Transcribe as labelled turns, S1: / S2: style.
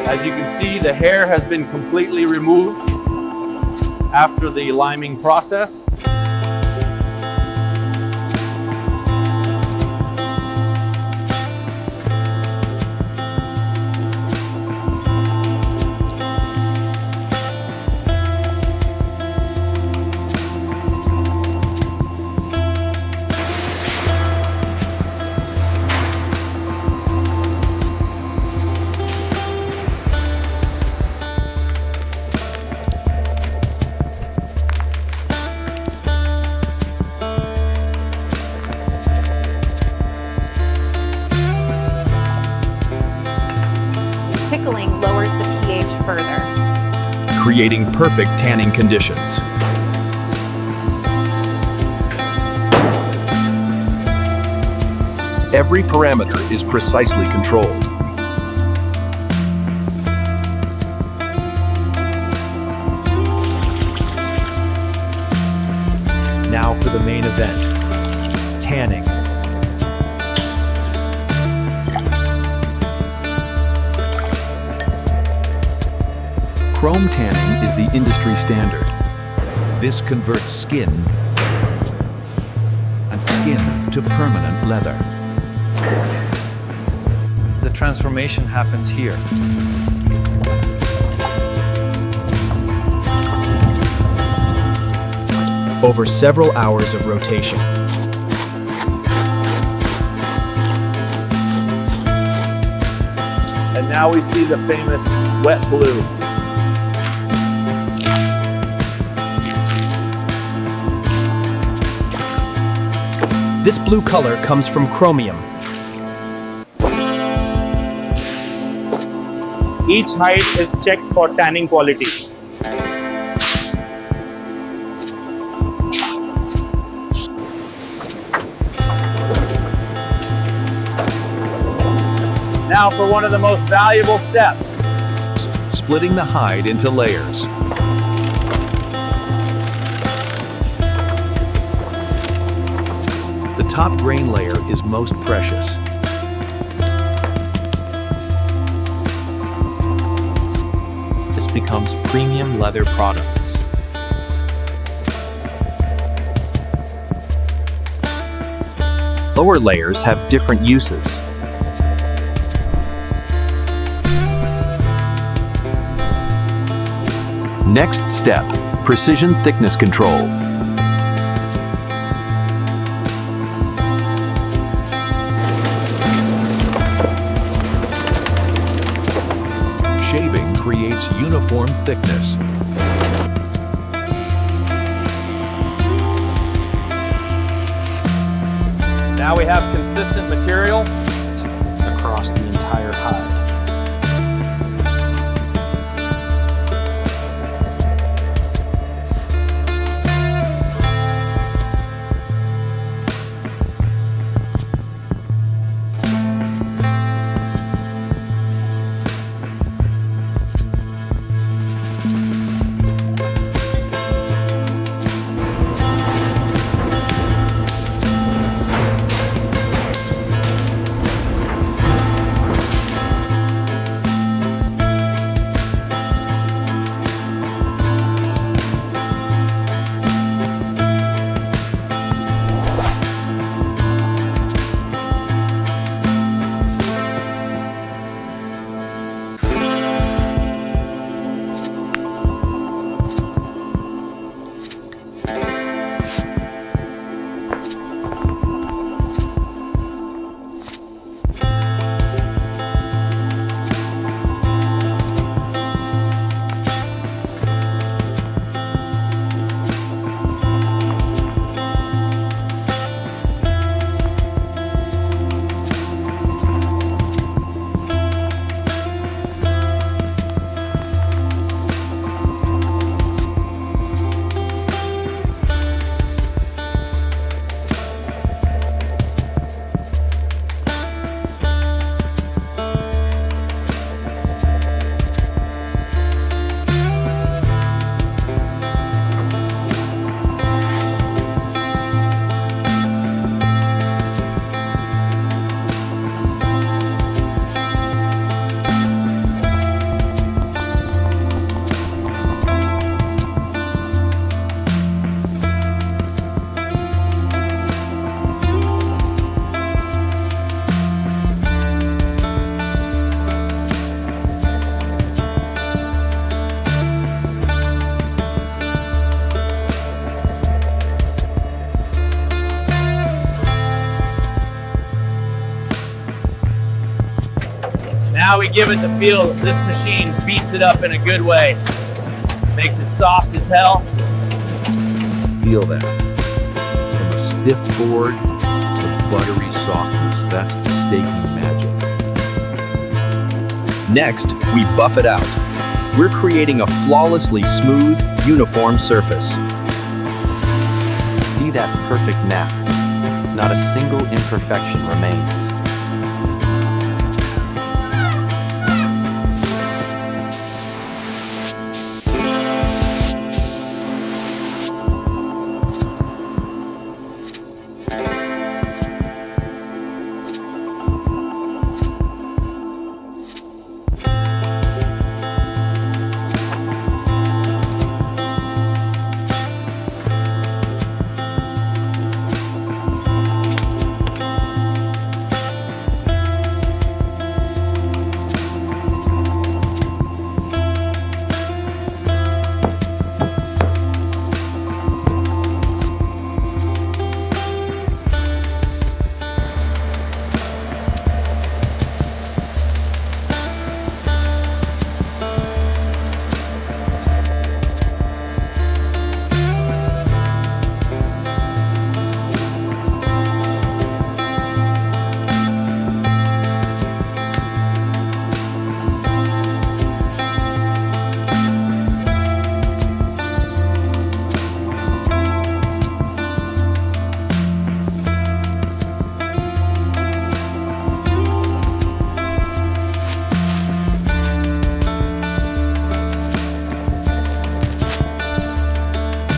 S1: As you can see, the hair has been completely removed after the liming process.
S2: Pickling lowers the pH further,
S3: creating perfect tanning conditions. Every parameter is precisely controlled.
S4: Now for the main event, tanning.
S3: Chrome tanning is the industry standard. This converts skin to permanent leather.
S4: The transformation happens here. Over several hours of rotation.
S1: And now we see the famous wet blue.
S4: This blue color comes from chromium.
S5: Each hide is checked for tanning quality.
S1: Now for one of the most valuable steps.
S3: Splitting the hide into layers. The top grain layer is most precious.
S4: This becomes premium leather products.
S3: Lower layers have different uses. Next step, precision thickness control. Shaving creates uniform thickness.
S1: Now we have consistent material
S4: Across the entire hide.
S1: now we give it the feels. This machine beats it up in a good way. Makes it soft as hell.
S3: Feel that. From a stiff board to buttery softness. That's the staking magic.
S4: Next, we buff it out. We're creating a flawlessly smooth, uniform surface.
S6: See that perfect map. Not a single imperfection remains.